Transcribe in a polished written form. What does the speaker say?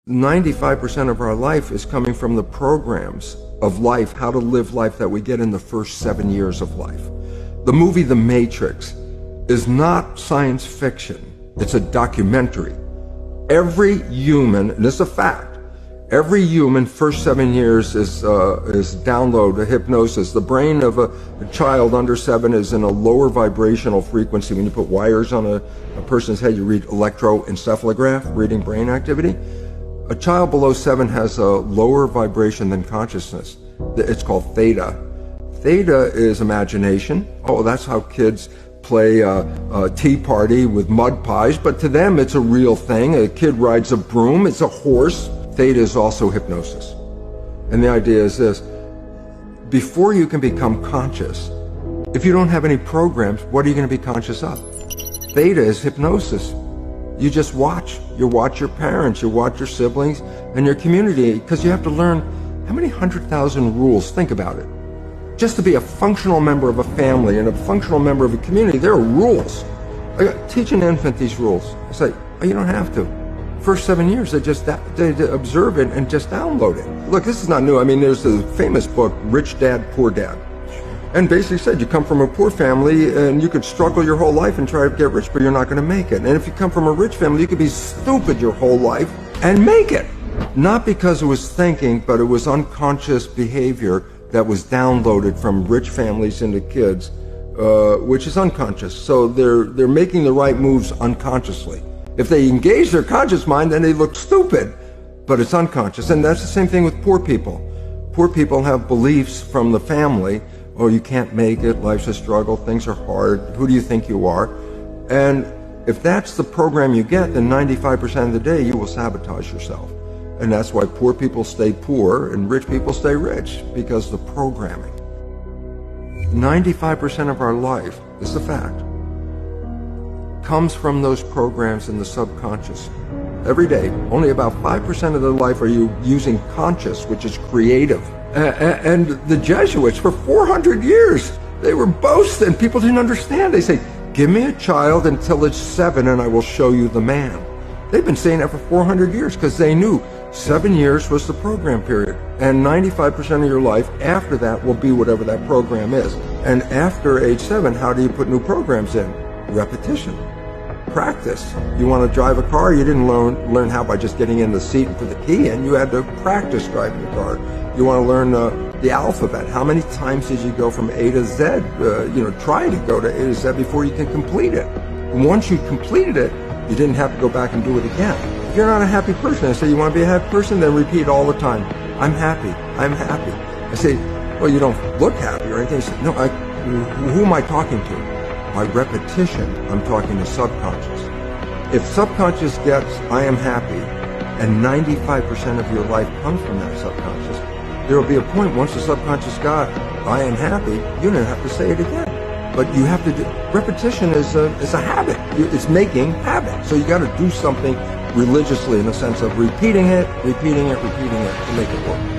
95% of our life is coming from the programs of life, how to live life that we get in the first 7 years of life. The movie The Matrix is not science fiction. It's a documentary. Every human, and this is a fact, every human first 7 years is download a hypnosis. The brain of a child under 7 is in a lower vibrational frequency. When you put wires on a person's head, you read electroencephalograph, reading brain activity. A child below 7 has a lower vibration than consciousness. It's called theta. Theta is imagination. Oh, that's how kids play a tea party with mud pies, but to them it's a real thing. A kid rides a broom, it's a horse. Theta is also hypnosis. And the idea is this: before you can become conscious, if you don't have any programs, what are you going to be conscious of? Theta is hypnosis. You just watch. You watch your parents, you watch your siblings, and your community, because you have to learn how many 100,000 rules. Think about it. Just to be a functional member of a family and a functional member of a community, there are rules. Teach an infant these rules. It's like, oh, you don't have to. First 7 years, they observe it and just download it. Look, this is not new. I mean, there's the famous book, Rich Dad, Poor Dad. And basically said you come from a poor family and you could struggle your whole life and try to get rich, but you're not going to make it. And if you come from a rich family, you could be stupid your whole life and make it. Not because it was thinking, but it was unconscious behavior that was downloaded from rich families into kids, which is unconscious. So they're making the right moves unconsciously. If they engage their conscious mind, then they look stupid, but it's unconscious. And that's the same thing with poor people. Poor people have beliefs from the family. Oh, you can't make it, life's a struggle, things are hard, who do you think you are? And if that's the program you get, then 95% of the day you will sabotage yourself. And that's why poor people stay poor and rich people stay rich, because the programming. 95% of our life, this is a fact, comes from those programs in the subconscious. Every day, only about 5% of the life are you using conscious, which is creative. And the Jesuits, for 400 years, they were boasting. People didn't understand. They say, give me a child until it's 7 and I will show you the man. They've been saying that for 400 years because they knew 7 years was the program period. And 95% of your life after that will be whatever that program is. And after age 7, how do you put new programs in? Repetition. Practice. You want to drive a car, you didn't learn how by just getting in the seat and put the key in. You had to practice driving the car. You want to learn the alphabet. How many times did you go from A to Z? Try to go to A to Z before you can complete it. And once you completed it, you didn't have to go back and do it again. If you're not a happy person, I say, you want to be a happy person? Then repeat all the time. I'm happy. I'm happy. I say, well, you don't look happy or anything. I say, no, who am I talking to? By repetition, I'm talking to subconscious. If subconscious gets, I am happy, and 95% of your life comes from that subconscious, there will be a point once the subconscious got, I am happy, you don't have to say it again. But you have to do, repetition is a habit. It's making habit. So you got to do something religiously in the sense of repeating it to make it work.